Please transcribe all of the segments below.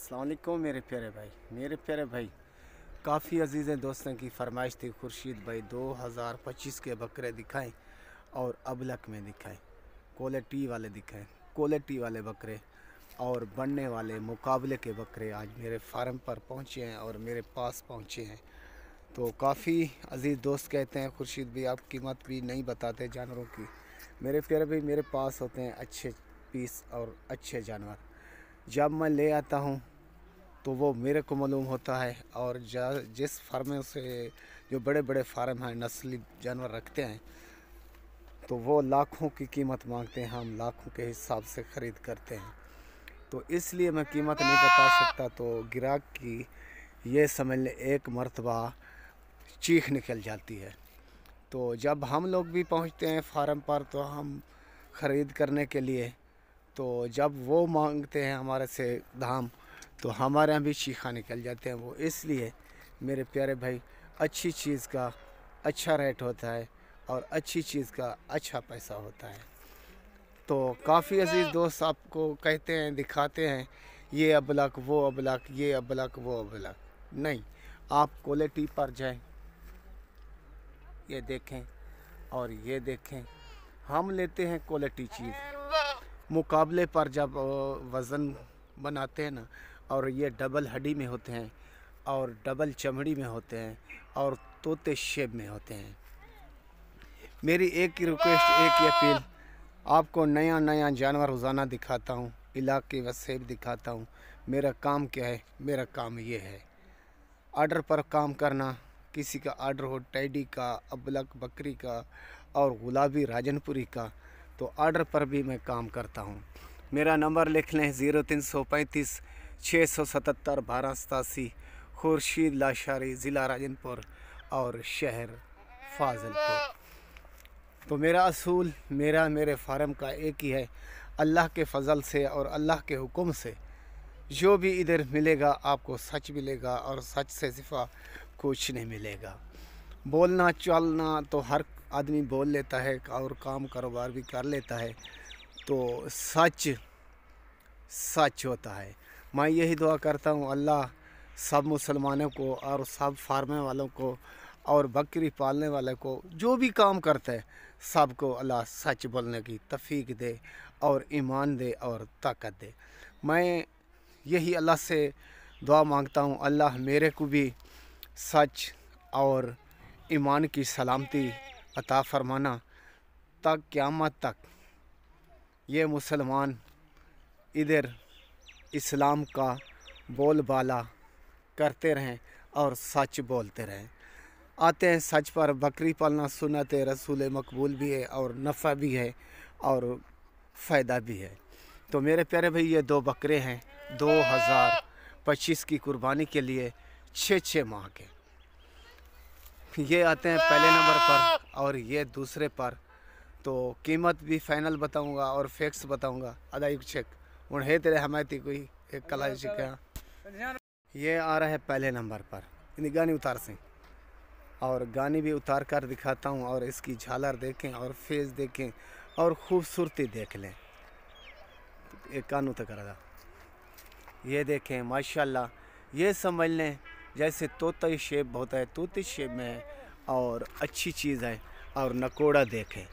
अस्सलाम वालेकुम मेरे प्यारे भाई। काफ़ी अजीज़ दोस्तों की फरमाइश थी खुर्शीद भाई 2025 के बकरे दिखाएं और अबलक में दिखाएं, क्वालिटी वाले बकरे और बनने वाले मुकाबले के बकरे आज मेरे फार्म पर पहुंचे हैं और मेरे पास पहुंचे हैं। तो काफ़ी अजीज़ दोस्त कहते हैं खुर्शीद भाई आप कीमत भी नहीं बताते जानवरों की। मेरे प्यारे भाई मेरे पास होते हैं अच्छे पीस और अच्छे जानवर, जब मैं ले आता हूँ तो वो मेरे को मालूम होता है। और जिस फार्म से जो बड़े बड़े फार्म हैं नस्ली जानवर रखते हैं तो वो लाखों की कीमत मांगते हैं, हम लाखों के हिसाब से ख़रीद करते हैं। तो इसलिए मैं कीमत नहीं बता सकता। तो ग्राहक की ये समझ ले एक मर्तबा चीख निकल जाती है। तो जब हम लोग भी पहुंचते हैं फार्म पर तो हम ख़रीद करने के लिए, तो जब वो मांगते हैं हमारे से दाम तो हमारे यहाँ भी चीखा निकल जाते हैं वो। इसलिए मेरे प्यारे भाई अच्छी चीज़ का अच्छा रेट होता है और अच्छी चीज़ का अच्छा पैसा होता है। तो काफ़ी अजीज़ दोस्त आपको कहते हैं दिखाते हैं ये अबलक वो अबलक, ये अबलक वो अबलक। नहीं, आप क्वालिटी पर जाएं, ये देखें और ये देखें। हम लेते हैं क्वालिटी चीज़। मुकाबले पर जब वज़न बनाते हैं ना, और ये डबल हड्डी में होते हैं और डबल चमड़ी में होते हैं और तोते शेप में होते हैं। मेरी एक ही रिक्वेस्ट, एक ही अपील, आपको नया नया जानवर रोज़ाना दिखाता हूँ, इलाके व सेब दिखाता हूँ। मेरा काम क्या है? मेरा काम ये है आर्डर पर काम करना। किसी का आर्डर हो टैडी का, अबलक बकरी का और गुलाबी राजनपुरी का, तो आर्डर पर भी मैं काम करता हूँ। मेरा नंबर लिख लें 0335 677 1287, खुर्शीद लाशारी, ज़िला राजनपुर और शहर फाजिलपुर। तो मेरा असूल मेरे फार्म का एक ही है, अल्लाह के फ़ज़ल से और अल्लाह के हुक्म से जो भी इधर मिलेगा आपको सच मिलेगा और सच से सिवा कुछ नहीं मिलेगा। बोलना चलना तो हर आदमी बोल लेता है और काम कारोबार भी कर लेता है, तो सच होता है। मैं यही दुआ करता हूँ अल्लाह सब मुसलमानों को और सब फार्मे वालों को और बकरी पालने वाले को, जो भी काम करता है सबको अल्लाह सच बोलने की तौफीक दे और ईमान दे और ताकत दे। मैं यही अल्लाह से दुआ मांगता हूँ, अल्लाह मेरे को भी सच और ईमान की सलामती अता फरमाना, तक क़यामत तक ये मुसलमान इधर इस्लाम का बोलबाला करते रहें और सच बोलते रहें। आते हैं सच पर। बकरी पालना सुन्नत रसूल मकबूल भी है और नफ़ा भी है और फ़ायदा भी है। तो मेरे प्यारे भाई ये दो बकरे हैं 2025 की कुर्बानी के लिए 6 माह के। ये आते हैं पहले नंबर पर और ये दूसरे पर। तो कीमत भी फाइनल बताऊंगा और फिक्स बताऊंगा। अदा चेक उन है तेरे हमायती कोई एक कला क्या। ये आ रहा है पहले नंबर पर, इन गानी उतार से और गानी भी उतार कर दिखाता हूँ और इसकी झालर देखें और फेस देखें और ख़ूबसूरती देख लें। एक कानू तक करा, ये देखें माशाल्लाह, ये समझ लें जैसे तोता शेप होता है, तोते शेप में है और अच्छी चीज़ है। और नकोड़ा देखें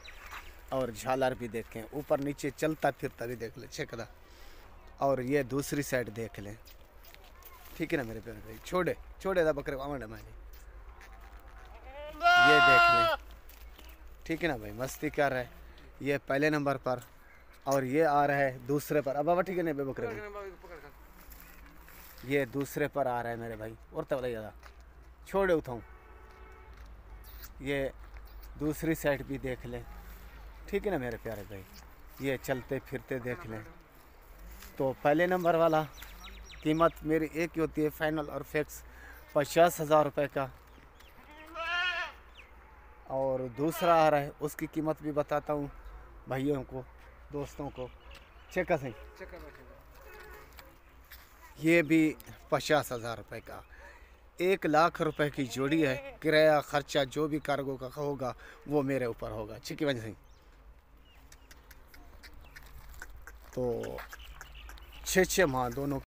और झालर भी देखें, ऊपर नीचे चलता फिरता भी देख लें छेकदा। और ये दूसरी साइड देख लें, ठीक है ना मेरे प्यारे भाई। छोड़े दा बकरे आमंड मैंने, ये देख लें, ठीक है ना भाई। मस्ती कर रहा है ये पहले नंबर पर और ये आ रहा है दूसरे पर। अब बाबा ठीक है ना बकरे, ये दूसरे पर आ रहा है मेरे भाई। और तब ज़्यादा छोड़े उठाऊँ, ये दूसरी साइड भी देख लें, ठीक है ना मेरे प्यारे भाई। ये चलते फिरते देख लें। तो पहले नंबर वाला कीमत मेरी एक ही होती है फाइनल और फिक्स 50,000 रुपये का। और दूसरा आ रहा है उसकी कीमत भी बताता हूँ भाइयों को दोस्तों को। चेका सही, ये भी 50,000 रुपये का। 1 लाख रुपए की जोड़ी है। किराया खर्चा जो भी कार्गो का होगा वो मेरे ऊपर होगा, ठीक है भाई। तो 6 माह दोनों